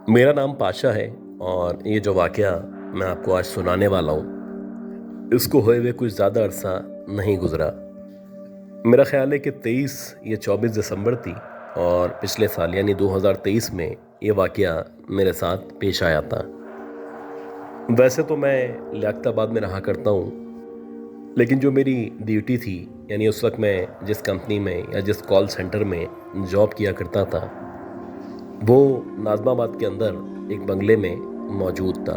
मेरा नाम पाशा है और ये जो वाकया मैं आपको आज सुनाने वाला हूँ इसको हुए हुए कुछ ज़्यादा अरसा नहीं गुजरा। मेरा ख्याल है कि 23 या 24 दिसंबर थी और पिछले साल यानी 2023 में ये वाकया मेरे साथ पेश आया था। वैसे तो मैं लियाकताबाद में रहा करता हूँ, लेकिन जो मेरी ड्यूटी थी यानी उस वक्त मैं जिस कंपनी में या जिस कॉल सेंटर में जॉब किया करता था वो नाज़माबाद के अंदर एक बंगले में मौजूद था।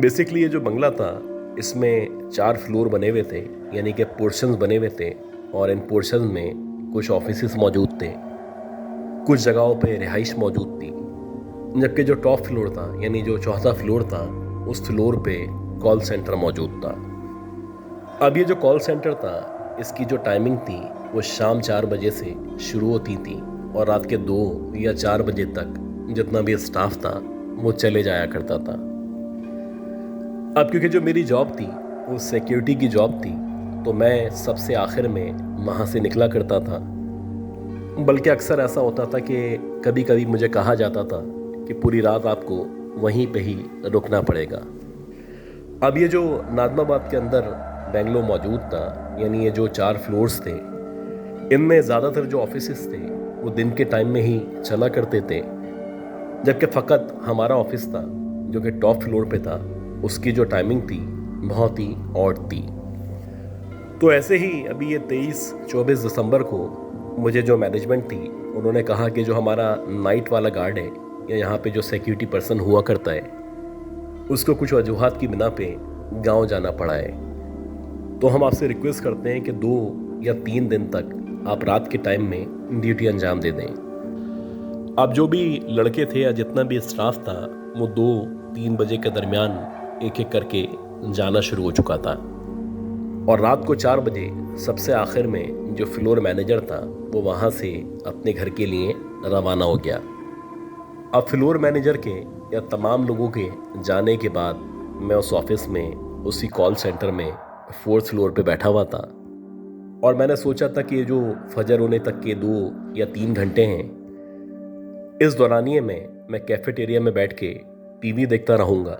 बेसिकली ये जो बंगला था इसमें 4 फ्लोर बने हुए थे, यानी कि पोर्शंस बने हुए थे और इन पोर्शंस में कुछ ऑफिसेस मौजूद थे, कुछ जगहों पे रिहाइश मौजूद थी, जबकि जो टॉप फ्लोर था यानी जो चौथा फ्लोर था उस फ्लोर पे कॉल सेंटर मौजूद था। अब ये जो कॉल सेंटर था इसकी जो टाइमिंग थी वो शाम 4 बजे से शुरू होती थी और रात के 2 या 4 बजे तक जितना भी स्टाफ था वो चले जाया करता था। अब क्योंकि जो मेरी जॉब थी वो सिक्योरिटी की जॉब थी तो मैं सबसे आखिर में वहाँ से निकला करता था। बल्कि अक्सर ऐसा होता था कि कभी कभी मुझे कहा जाता था कि पूरी रात आपको वहीं पे ही रुकना पड़ेगा। अब ये जो नाज़माबाद के अंदर बेंगलो मौजूद था यानी ये जो 4 फ्लोर्स थे इनमें ज़्यादातर जो ऑफिसेस थे वो दिन के टाइम में ही चला करते थे, जबकि फ़कत हमारा ऑफिस था जो कि टॉप फ्लोर पे था उसकी जो टाइमिंग थी बहुत ही ऑड थी। तो ऐसे ही अभी ये 23-24 दिसंबर को मुझे जो मैनेजमेंट थी उन्होंने कहा कि जो हमारा नाइट वाला गार्ड है या यहाँ पे जो सिक्योरिटी पर्सन हुआ करता है उसको कुछ वजूहात की बिना पे गांव जाना पड़ा है, तो हम आपसे रिक्वेस्ट करते हैं कि 2 या 3 दिन तक आप रात के टाइम में ड्यूटी अंजाम दे दें। अब जो भी लड़के थे या जितना भी स्टाफ था वो 2-3 बजे के दरमियान एक एक करके जाना शुरू हो चुका था और रात को 4 बजे सबसे आखिर में जो फ्लोर मैनेजर था वो वहाँ से अपने घर के लिए रवाना हो गया। अब फ्लोर मैनेजर के या तमाम लोगों के जाने के बाद मैं उस ऑफिस में उसी कॉल सेंटर में 4th फ्लोर पे बैठा हुआ था और मैंने सोचा था कि ये जो फजर होने तक के 2 या 3 घंटे हैं इस दौरानिए में मैं कैफेटेरिया में बैठ के टीवी देखता रहूँगा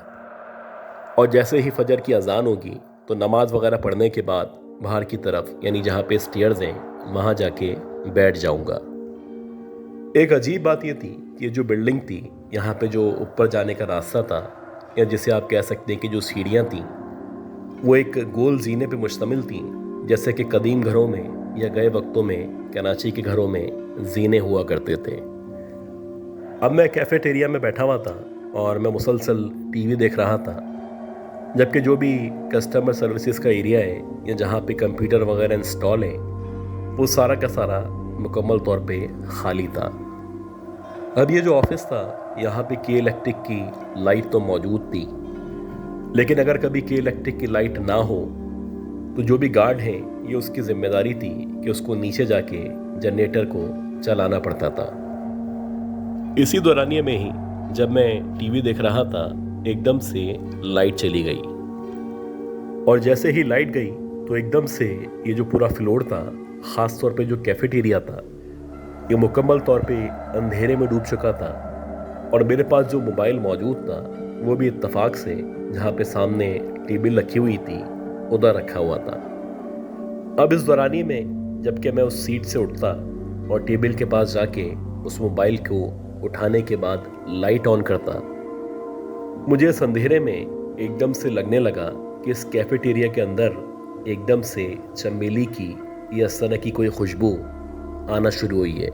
और जैसे ही फजर की अजान होगी तो नमाज वगैरह पढ़ने के बाद बाहर की तरफ यानी जहाँ पे स्टेयर्स हैं वहाँ जाके बैठ जाऊँगा। एक अजीब बात ये थी कि ये जो बिल्डिंग थी यहाँ पे जो ऊपर जाने का रास्ता था या जिसे आप कह सकते हैं कि जो सीढ़ियाँ थीं वो एक गोल जीने पे मुश्तमिल थी, जैसे कि कदीम घरों में या गए वक्तों में कराची के घरों में जीने हुआ करते थे। अब मैं कैफेटेरिया में बैठा हुआ था और मैं मुसलसल टीवी देख रहा था, जबकि जो भी कस्टमर सर्विसेज का एरिया है या जहाँ पे कंप्यूटर वगैरह इंस्टॉल है वो सारा का सारा मुकम्मल तौर पे खाली था। अब ये जो ऑफिस था यहाँ पे के इलेक्ट्रिक की लाइट तो मौजूद थी, लेकिन अगर कभी के इलेक्ट्रिक की लाइट ना हो तो जो भी गार्ड हैं ये उसकी जिम्मेदारी थी कि उसको नीचे जाके जनरेटर को चलाना पड़ता था। इसी दौरानिए में ही जब मैं टीवी देख रहा था एकदम से लाइट चली गई और जैसे ही लाइट गई तो एकदम से ये जो पूरा फ्लोर था, ख़ास तौर पे जो कैफेटेरिया था, ये मुकम्मल तौर पे अंधेरे में डूब चुका था और मेरे पास जो मोबाइल मौजूद था वो भी इत्तेफाक से जहाँ पे सामने टेबल रखी हुई थी उधर रखा हुआ था। अब इस दौरानी में जबकि मैं उस सीट से उठता और टेबल के पास जाके उस मोबाइल को उठाने के बाद लाइट ऑन करता, मुझे इस अंधेरे में एकदम से लगने लगा कि इस कैफेटेरिया के अंदर एकदम से चमेली की या इस तरह की कोई खुशबू आना शुरू हुई है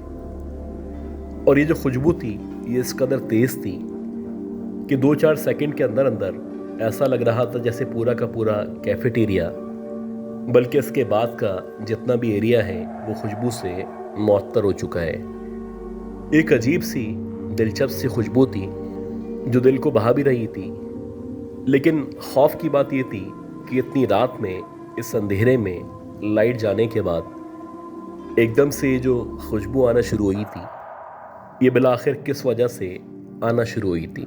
और ये जो खुशबू थी ये इस कदर तेज़ थी कि 2-4 सेकंड के अंदर अंदर ऐसा लग रहा था जैसे पूरा का पूरा कैफेटेरिया बल्कि इसके बाद का जितना भी एरिया है वो खुशबू से मुअत्तर हो चुका है। एक अजीब सी दिलचस्प सी खुशबू थी जो दिल को बहा भी रही थी, लेकिन खौफ की बात ये थी कि इतनी रात में इस अंधेरे में लाइट जाने के बाद एकदम से जो खुशबू आना शुरू हुई थी ये बिलाखिर किस वजह से आना शुरू हुई थी।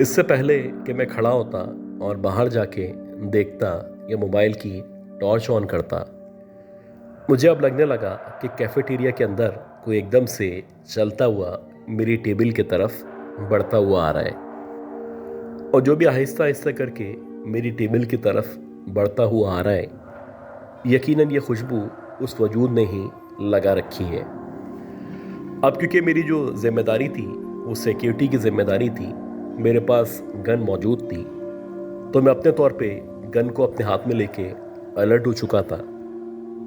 इससे पहले कि मैं खड़ा होता और बाहर जाके देखता या मोबाइल की टॉर्च ऑन करता, मुझे अब लगने लगा कि कैफेटेरिया के अंदर कोई एकदम से चलता हुआ मेरी टेबल की तरफ बढ़ता हुआ आ रहा है, और जो भी आहिस्ता आहिस्ता करके मेरी टेबल की तरफ बढ़ता हुआ आ रहा है, यकीनन ये खुशबू उस वजूद ने ही लगा रखी है। अब क्योंकि मेरी जो जिम्मेदारी थी वो सिक्योरिटी की जिम्मेदारी थी, मेरे पास गन मौजूद थी, तो मैं अपने तौर पे गन को अपने हाथ में लेके अलर्ट हो चुका था।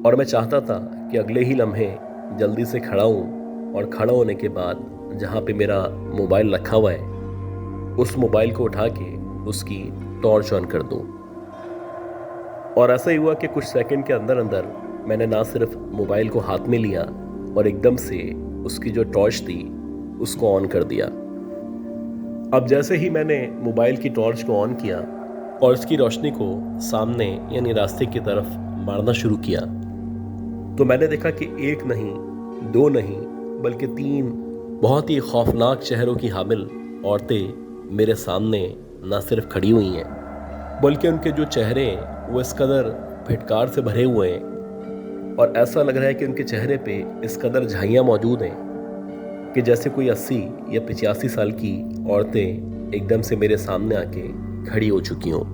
और मैं चाहता था कि अगले ही लम्हे जल्दी से खड़ा हूँ, और खड़ा होने के बाद जहाँ पे मेरा मोबाइल रखा हुआ है उस मोबाइल को उठा के उसकी टॉर्च ऑन कर दूँ। और ऐसा ही हुआ कि कुछ सेकंड के अंदर अंदर मैंने ना सिर्फ मोबाइल को हाथ में लिया और एकदम से उसकी जो टॉर्च थी उसको ऑन कर दिया। अब जैसे ही मैंने मोबाइल की टॉर्च को ऑन किया और उसकी रोशनी को सामने यानी रास्ते की तरफ मारना शुरू किया, तो मैंने देखा कि एक नहीं, दो नहीं, बल्कि 3 बहुत ही खौफनाक चेहरों की हामिल औरतें मेरे सामने ना सिर्फ खड़ी हुई हैं, बल्कि उनके जो चेहरे हैं वो इस कदर फिटकार से भरे हुए हैं, और ऐसा लग रहा है कि उनके चेहरे पे इस कदर झाइयाँ मौजूद हैं कि जैसे कोई 80 या 85 साल की औरतें एकदम से मेरे सामने आके खड़ी हो चुकी हों।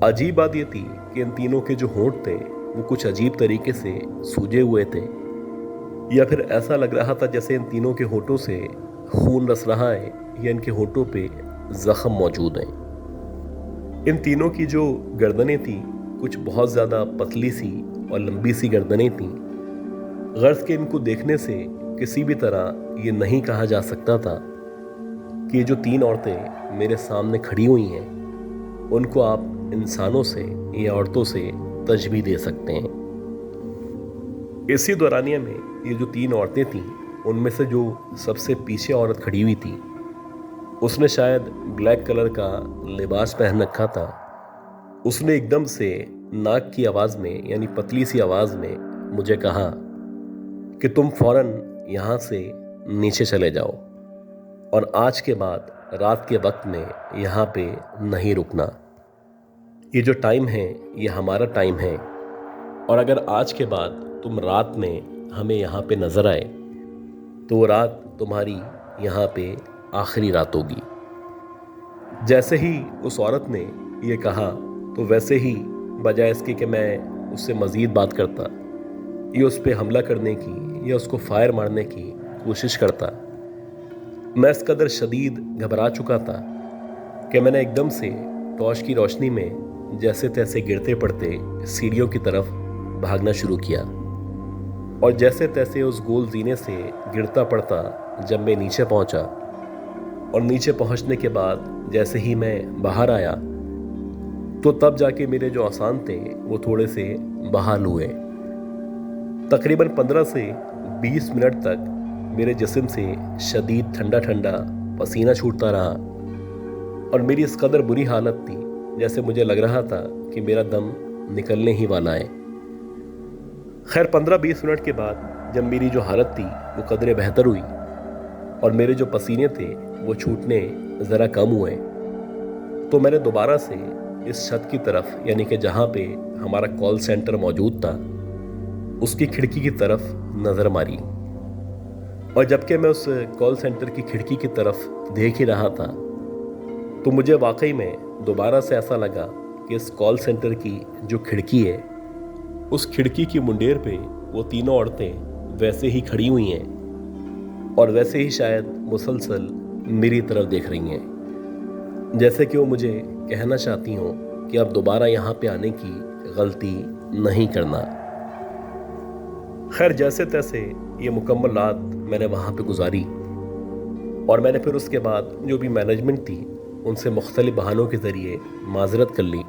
अजीब बात ये थी कि इन तीनों के जो होंठ थे वो कुछ अजीब तरीके से सूजे हुए थे, या फिर ऐसा लग रहा था जैसे इन तीनों के होठों से खून रस रहा है या इनके होठों पे जख्म मौजूद हैं। इन तीनों की जो गर्दनें थी कुछ बहुत ज़्यादा पतली सी और लंबी सी गर्दनें थीं। गर्ज के इनको देखने से किसी भी तरह ये नहीं कहा जा सकता था कि ये जो 3 औरतें मेरे सामने खड़ी हुई हैं उनको आप इंसानों से या औरतों से तशबीह दे सकते हैं। इसी दौरानिया में ये जो 3 औरतें थीं उनमें से जो सबसे पीछे औरत खड़ी हुई थी उसने शायद ब्लैक कलर का लिबास पहन रखा था। उसने एकदम से नाक की आवाज़ में यानी पतली सी आवाज़ में मुझे कहा कि तुम फौरन यहाँ से नीचे चले जाओ, और आज के बाद रात के वक्त में यहाँ पे नहीं रुकना। ये जो टाइम है ये हमारा टाइम है, और अगर आज के बाद तुम रात में हमें यहाँ पे नज़र आए तो वो रात तुम्हारी यहाँ पे आखिरी रात होगी। जैसे ही उस औरत ने ये कहा तो वैसे ही बजाय इसके कि मैं उससे मज़ीद बात करता, ये उस पर हमला करने की या उसको फायर मारने की कोशिश करता। मैं इस कदर शदीद घबरा चुका था कि मैंने एकदम से टॉर्च की रोशनी में जैसे तैसे गिरते पड़ते सीढ़ियों की तरफ भागना शुरू किया, और जैसे तैसे उस गोल जीने से गिरता पड़ता जब मैं नीचे पहुंचा, और नीचे पहुंचने के बाद जैसे ही मैं बाहर आया तो तब जाके मेरे जो आसान थे वो थोड़े से बहाल हुए। तकरीबन 15 से 20 मिनट तक मेरे जिस्म से शदीद ठंडा ठंडा पसीना छूटता रहा, और मेरी इस कदर बुरी हालत थी जैसे मुझे लग रहा था कि मेरा दम निकलने ही वाला है। खैर 15-20 मिनट के बाद जब मेरी जो हालत थी वो कदरे बेहतर हुई और मेरे जो पसीने थे वो छूटने ज़रा कम हुए, तो मैंने दोबारा से इस छत की तरफ यानी कि जहाँ पे हमारा कॉल सेंटर मौजूद था उसकी खिड़की की तरफ नज़र मारी। और जबकि मैं उस कॉल सेंटर की खिड़की की तरफ देख ही रहा था तो मुझे वाकई में दोबारा से ऐसा लगा कि इस कॉल सेंटर की जो खिड़की है उस खिड़की की मुंडेर पे वो तीनों औरतें वैसे ही खड़ी हुई हैं, और वैसे ही शायद मुसलसल मेरी तरफ देख रही हैं, जैसे कि वो मुझे कहना चाहती हों कि अब दोबारा यहाँ पे आने की गलती नहीं करना। खैर जैसे तैसे ये मुकम्मल रात मैंने वहाँ पे गुजारी, और मैंने फिर उसके बाद जो भी मैनेजमेंट थी उनसे मुख्तलिफ बहानों के ज़रिए माजरत कर ली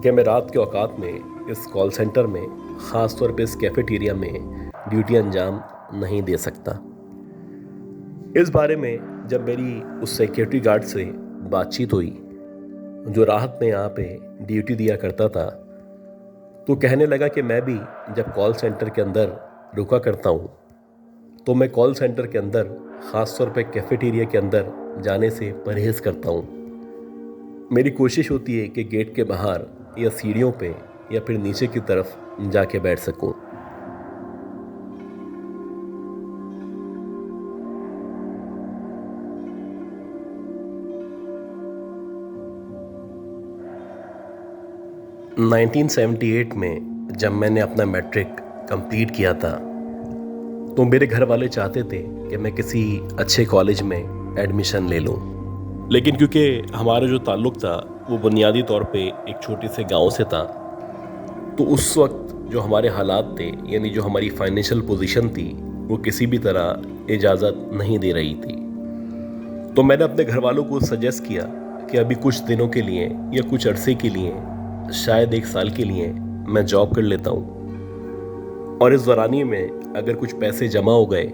कि मैं रात के औकात में इस कॉल सेंटर में, ख़ास तौर पे इस कैफेटेरिया में ड्यूटी अंजाम नहीं दे सकता। इस बारे में जब मेरी उस सिक्योरिटी गार्ड से बातचीत हुई जो राहत में यहाँ पे ड्यूटी दिया करता था, तो कहने लगा कि मैं भी जब कॉल सेंटर के अंदर रुका करता हूँ तो मैं कॉल सेंटर के अंदर, ख़ास तौर पे कैफेटेरिया के अंदर जाने से परहेज़ करता हूँ। मेरी कोशिश होती है कि गेट के बाहर या सीढ़ियों पे या फिर नीचे की तरफ जाके बैठ सकूं। 1978 में जब मैंने अपना मैट्रिक कंप्लीट किया था तो मेरे घर वाले चाहते थे कि मैं किसी अच्छे कॉलेज में एडमिशन ले लूं। लेकिन क्योंकि हमारा जो ताल्लुक़ था वो बुनियादी तौर पे एक छोटे से गांव से था, तो उस वक्त जो हमारे हालात थे, यानी जो हमारी फाइनेंशियल पोजीशन थी, वो किसी भी तरह इजाज़त नहीं दे रही थी। तो मैंने अपने घर वालों को सजेस्ट किया कि अभी कुछ दिनों के लिए या कुछ अरसे के लिए, शायद 1 साल के लिए मैं जॉब कर लेता हूँ, और इस दौरानिए में अगर कुछ पैसे जमा हो गए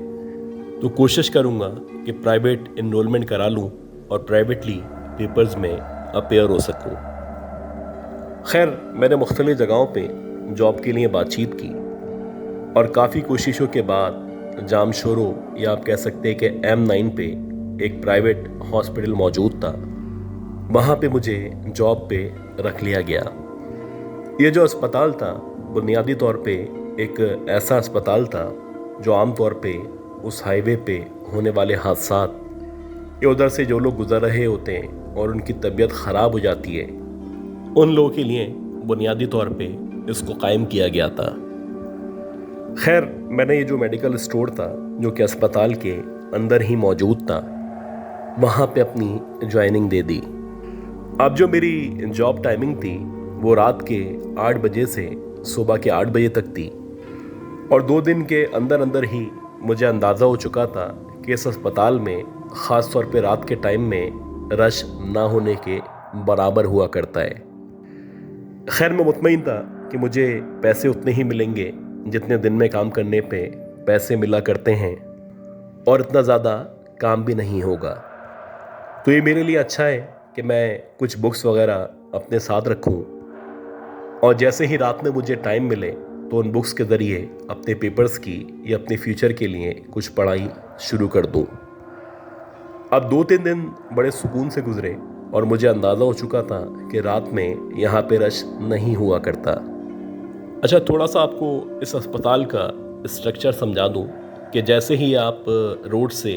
तो कोशिश करूँगा कि प्राइवेट इनरोलमेंट करा लूँ और प्राइवेटली पेपर्स में अपेयर हो सकूँ। खैर, मैंने मुख्तलिफ जगहों पे जॉब के लिए बातचीत की और काफ़ी कोशिशों के बाद जामशोरो, या आप कह सकते हैं कि M9 पे एक प्राइवेट हॉस्पिटल मौजूद था, वहाँ पे मुझे जॉब पे रख लिया गया। ये जो अस्पताल था बुनियादी तौर पे एक ऐसा अस्पताल था जो आम तौर पे उस हाईवे पे होने वाले हादसात या उधर से जो लोग गुजर रहे होते हैं और उनकी तबीयत ख़राब हो जाती है, उन लोगों के लिए बुनियादी तौर पे इसको कायम किया गया था। खैर, मैंने ये जो मेडिकल स्टोर था जो कि अस्पताल के अंदर ही मौजूद था, वहाँ पे अपनी ज्वाइनिंग दे दी। अब जो मेरी जॉब टाइमिंग थी वो रात के 8 बजे से सुबह के 8 बजे तक थी, और 2 दिन के अंदर अंदर ही मुझे अंदाज़ा हो चुका था कि इस अस्पताल में ख़ास तौर पे रात के टाइम में रश ना होने के बराबर हुआ करता है। खैर, मैं मुतमईन था कि मुझे पैसे उतने ही मिलेंगे जितने दिन में काम करने पे पैसे मिला करते हैं, और इतना ज़्यादा काम भी नहीं होगा। तो ये मेरे लिए अच्छा है कि मैं कुछ बुक्स वगैरह अपने साथ रखूं, और जैसे ही रात में मुझे टाइम मिले तो उन बुक्स के ज़रिए अपने पेपर्स की या अपने फ्यूचर के लिए कुछ पढ़ाई शुरू कर दूं। अब 2-3 दिन बड़े सुकून से गुजरे और मुझे अंदाज़ा हो चुका था कि रात में यहाँ पे रश नहीं हुआ करता। अच्छा, थोड़ा सा आपको इस अस्पताल का स्ट्रक्चर समझा दूं कि जैसे ही आप रोड से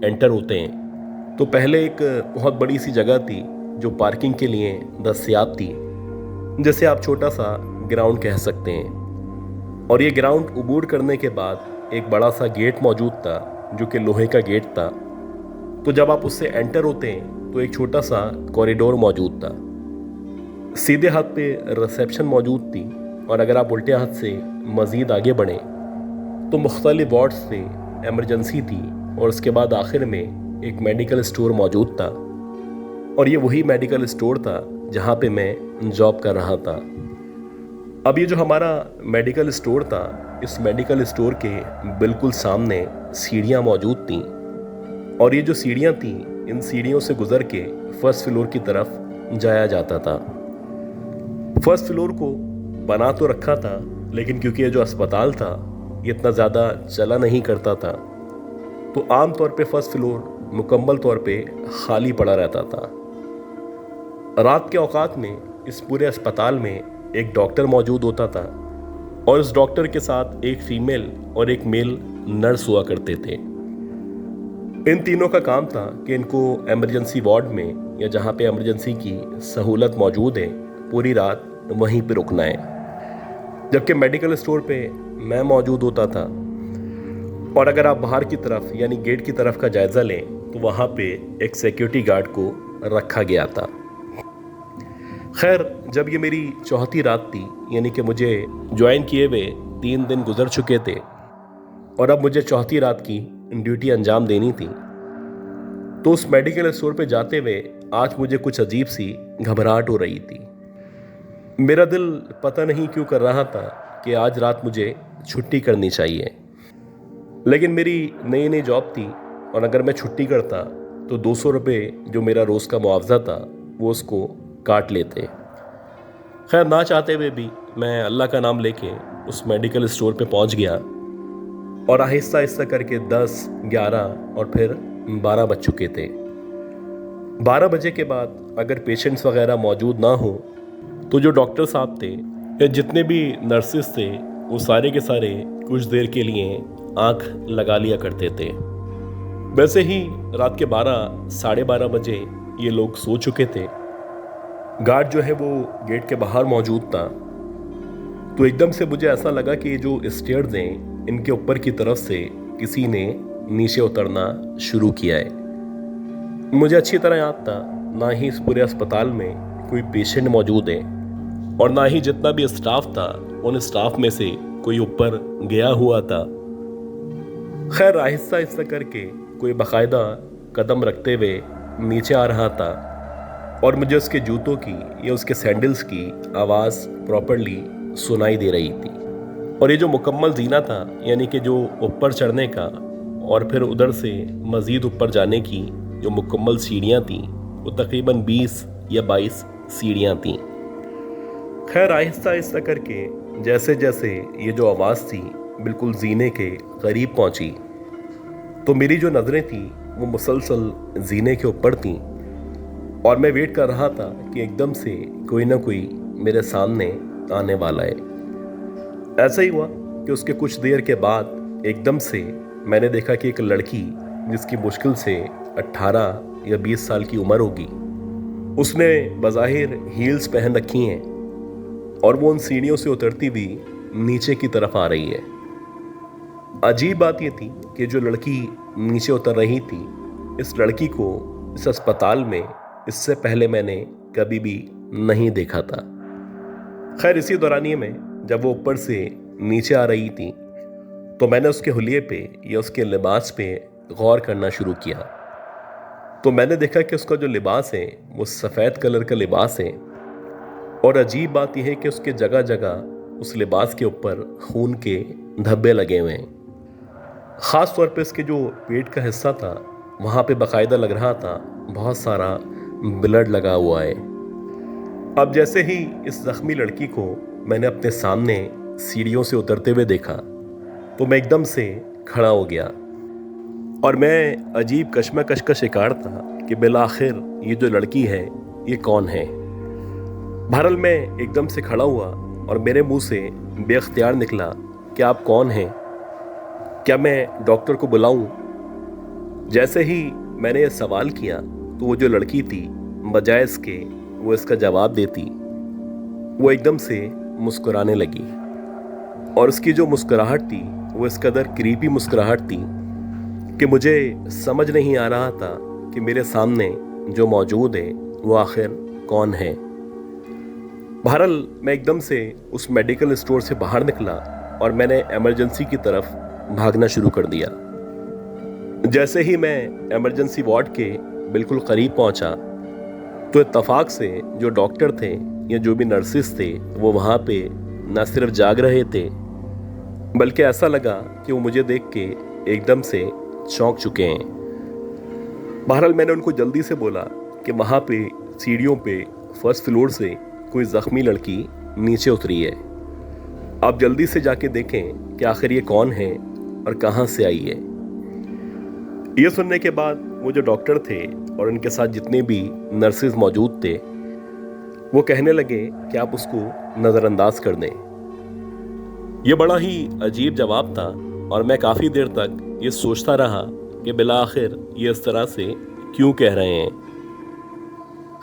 एंटर होते हैं तो पहले एक बहुत बड़ी सी जगह थी जो पार्किंग के लिए दस्तयाब थी, जैसे आप छोटा सा ग्राउंड कह सकते हैं। और ये ग्राउंड अबूर करने के बाद एक बड़ा सा गेट मौजूद था जो कि लोहे का गेट था। तो जब आप उससे एंटर होते हैं तो एक छोटा सा कॉरिडोर मौजूद था। सीधे हाथ पे रिसेप्शन मौजूद थी, और अगर आप उल्टे हाथ से मज़ीद आगे बढ़ें तो मुख्तलिफ वार्ड्स थे, एमरजेंसी थी, और उसके बाद आखिर में एक मेडिकल स्टोर मौजूद था। और ये वही मेडिकल स्टोर था जहाँ पे मैं जॉब कर रहा था। अब ये जो हमारा मेडिकल स्टोर था, इस मेडिकल स्टोर के बिल्कुल सामने सीढ़ियाँ मौजूद थीं, और ये जो सीढ़ियाँ थीं, इन सीढ़ियों से गुज़र के फर्स्ट फ्लोर की तरफ जाया जाता था। फर्स्ट फ्लोर को बना तो रखा था, लेकिन क्योंकि ये जो अस्पताल था ये इतना ज़्यादा चला नहीं करता था, तो आम तौर पे फर्स्ट फ्लोर मुकम्मल तौर पे खाली पड़ा रहता था। रात के औकात में इस पूरे अस्पताल में एक डॉक्टर मौजूद होता था, और इस डॉक्टर के साथ एक फीमेल और एक मेल नर्स हुआ करते थे। इन तीनों का काम था कि इनको इमरजेंसी वार्ड में या जहाँ पे इमरजेंसी की सहूलत मौजूद है पूरी रात वहीं पे रुकना है। जबकि मेडिकल स्टोर पे मैं मौजूद होता था, और अगर आप बाहर की तरफ यानी गेट की तरफ का जायज़ा लें तो वहाँ पे एक सिक्योरिटी गार्ड को रखा गया था। खैर, जब ये मेरी चौथी रात थी, यानी कि मुझे ज्वाइन किए हुए 3 दिन गुजर चुके थे और अब मुझे चौथी रात की ड्यूटी अंजाम देनी थी, तो उस मेडिकल स्टोर पे जाते हुए आज मुझे कुछ अजीब सी घबराहट हो रही थी। मेरा दिल पता नहीं क्यों कर रहा था कि आज रात मुझे छुट्टी करनी चाहिए, लेकिन मेरी नई नई जॉब थी, और अगर मैं छुट्टी करता तो 200 रुपये जो मेरा रोज़ का मुआवजा था वो उसको काट लेते। खैर, ना चाहते हुए भी मैं अल्लाह का नाम लेके उस मेडिकल स्टोर पे पहुंच गया, और आहिस्ता आहिस्ता करके 10, 11 और फिर 12 बज चुके थे। 12 बजे के बाद अगर पेशेंट्स वगैरह मौजूद ना हो तो जो डॉक्टर साहब थे या जितने भी नर्सिस थे वो सारे के सारे कुछ देर के लिए आंख लगा लिया करते थे। वैसे ही रात के 12, साढ़े 12 बजे ये लोग सो चुके थे। गार्ड जो है वो गेट के बाहर मौजूद था। तो एकदम से मुझे ऐसा लगा कि ये जो स्टेयर्स हैं इनके ऊपर की तरफ से किसी ने नीचे उतरना शुरू किया है। मुझे अच्छी तरह याद था ना ही इस पूरे अस्पताल में कोई पेशेंट मौजूद है और ना ही जितना भी स्टाफ था उन स्टाफ में से कोई ऊपर गया हुआ था। खैर आहिस्ता आहिस्ता करके कोई बाकायदा कदम रखते हुए नीचे आ रहा था और मुझे उसके जूतों की या उसके सैंडल्स की आवाज़ प्रॉपरली सुनाई दे रही थी। और ये जो मुकम्मल जीना था, यानी कि जो ऊपर चढ़ने का और फिर उधर से मज़ीद ऊपर जाने की जो मुकम्मल सीढ़ियाँ थीं, वो तकरीबन 20 या 22 सीढ़ियाँ थीं। खैर आहिस्ता आहिस्ता करके जैसे जैसे ये जो आवाज़ थी बिल्कुल जीने के करीब पहुंची, तो मेरी जो नज़रें थीं वो मुसलसल जीने के ऊपर थीं और मैं वेट कर रहा था कि एकदम से कोई ना कोई मेरे सामने आने वाला है। ऐसा ही हुआ कि उसके कुछ देर के बाद एकदम से मैंने देखा कि एक लड़की जिसकी मुश्किल से 18 या 20 साल की उम्र होगी, उसने बज़ाहिर हील्स पहन रखी हैं और वो उन सीढ़ियों से उतरती हुई नीचे की तरफ आ रही है। अजीब बात ये थी कि जो लड़की नीचे उतर रही थी, इस लड़की को इस अस्पताल में इससे पहले मैंने कभी भी नहीं देखा था। खैर इसी दौरानिए में जब वो ऊपर से नीचे आ रही थी तो मैंने उसके हुलिये पे या उसके लिबास पे गौर करना शुरू किया। तो मैंने देखा कि उसका जो लिबास है वो सफ़ेद कलर का लिबास है और अजीब बात यह है कि उसके जगह जगह उस लिबास के ऊपर खून के धब्बे लगे हुए हैं। ख़ास तौर पे इसके जो पेट का हिस्सा था वहाँ पे बाकायदा लग रहा था बहुत सारा ब्लड लगा हुआ है। अब जैसे ही इस ज़ख्मी लड़की को मैंने अपने सामने सीढ़ियों से उतरते हुए देखा तो मैं एकदम से खड़ा हो गया और मैं अजीब कश्मकश का शिकार था कि बिलाखिर ये जो लड़की है ये कौन है। बहरहाल मैं एकदम से खड़ा हुआ और मेरे मुंह से बेख्तियार निकला कि आप कौन हैं, क्या मैं डॉक्टर को बुलाऊं? जैसे ही मैंने ये सवाल किया तो वो जो लड़की थी बजाय इसके वो इसका जवाब देती, वो एकदम से मुस्कुराने लगी और उसकी जो मुस्कुराहट थी वो इस कदर क्रीपी मुस्कुराहट थी कि मुझे समझ नहीं आ रहा था कि मेरे सामने जो मौजूद है वो आखिर कौन है। बहरहाल मैं एकदम से उस मेडिकल स्टोर से बाहर निकला और मैंने इमरजेंसी की तरफ भागना शुरू कर दिया। जैसे ही मैं इमरजेंसी वार्ड के बिल्कुल करीब पहुंचा तो इत्तफाक से जो डॉक्टर थे या जो भी नर्सिस थे वो वहाँ पे न सिर्फ जाग रहे थे बल्कि ऐसा लगा कि वो मुझे देख के एकदम से चौंक चुके हैं। बहरहाल मैंने उनको जल्दी से बोला कि वहाँ पे सीढ़ियों पे फर्स्ट फ्लोर से कोई ज़ख्मी लड़की नीचे उतरी है, आप जल्दी से जाके देखें कि आखिर ये कौन है और कहाँ से आई है। ये सुनने के बाद वो जो डॉक्टर थे और उनके साथ जितने भी नर्सेज मौजूद थे वो कहने लगे कि आप उसको नज़रअंदाज कर दें। ये बड़ा ही अजीब जवाब था और मैं काफ़ी देर तक ये सोचता रहा कि बिला आखिर ये इस तरह से क्यों कह रहे हैं।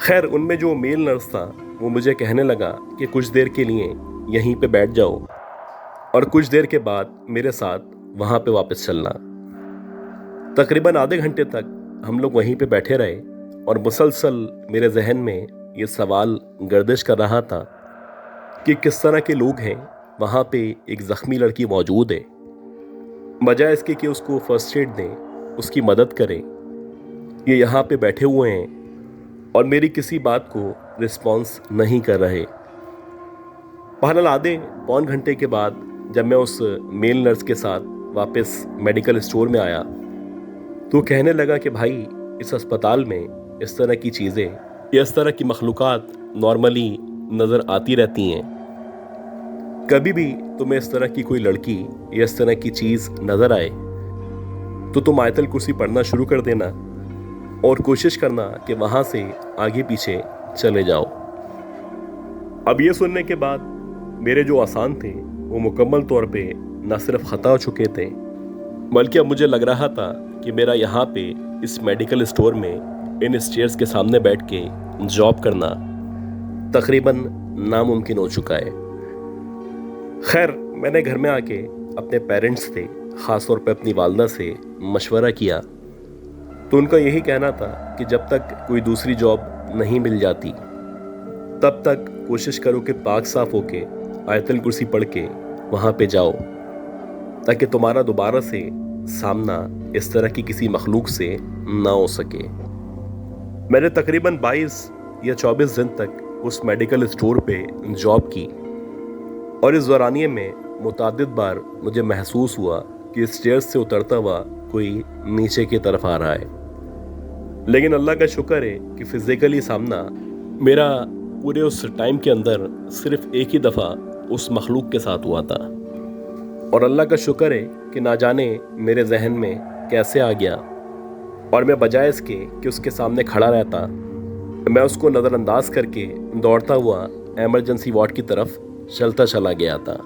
खैर उनमें जो मेल नर्स था वो मुझे कहने लगा कि कुछ देर के लिए यहीं पे बैठ जाओ और कुछ देर के बाद मेरे साथ वहाँ पे वापस चलना। तकरीबन आधे घंटे तक हम लोग वहीं पे बैठे रहे और मुसलसल मेरे जहन में ये सवाल गर्दिश कर रहा था कि किस तरह के लोग हैं वहाँ पे एक ज़ख्मी लड़की मौजूद है, बजाय इसके कि उसको फर्स्ट एड दें, उसकी मदद करें, ये यहाँ पे बैठे हुए हैं और मेरी किसी बात को रिस्पॉन्स नहीं कर रहे। बहरहाल आधे पौन घंटे के बाद जब मैं उस मेल नर्स के साथ वापस मेडिकल स्टोर में आया तो कहने लगा कि भाई इस अस्पताल में इस तरह की चीज़ें या इस तरह की मखलूक़ात नॉर्मली नज़र आती रहती हैं। कभी भी तुम्हें इस तरह की कोई लड़की या इस तरह की चीज़ नज़र आए तो तुम आयतल कुर्सी पढ़ना शुरू कर देना और कोशिश करना कि वहाँ से आगे पीछे चले जाओ। अब ये सुनने के बाद मेरे जो आसान थे वो मुकम्मल तौर पे न सिर्फ ख़ता हो चुके थे बल्कि अब मुझे लग रहा था कि मेरा यहाँ पे इस मेडिकल स्टोर में इन स्टेयर्स के सामने बैठ के जॉब करना तकरीबन नामुमकिन हो चुका है। खैर, मैंने घर में आके अपने पेरेंट्स से, ख़ास तौर पे अपनी वालदा से मशवरा किया तो उनका यही कहना था कि जब तक कोई दूसरी जॉब नहीं मिल जाती तब तक कोशिश करो कि पाक साफ होके आयतल कुर्सी पढ़ के वहाँ पे जाओ, ताकि तुम्हारा दोबारा से सामना इस तरह की किसी मखलूक से ना हो सके। मैंने तकरीबन 22 या 24 दिन तक उस मेडिकल स्टोर पे जॉब की और इस दौरानिए में मुतादिद बार मुझे महसूस हुआ कि स्टेयर्स से उतरता हुआ कोई नीचे की तरफ आ रहा है। लेकिन अल्लाह का शुक्र है कि फिज़िकली सामना मेरा पूरे उस टाइम के अंदर सिर्फ एक ही दफ़ा उस मखलूक के साथ हुआ था। और अल्लाह का शुक्र है कि ना जाने मेरे जहन में कैसे आ गया और मैं बजाय इसके कि उसके सामने खड़ा रहता, मैं उसको नज़रअंदाज करके दौड़ता हुआ एमरजेंसी वार्ड की तरफ चलता चला गया था।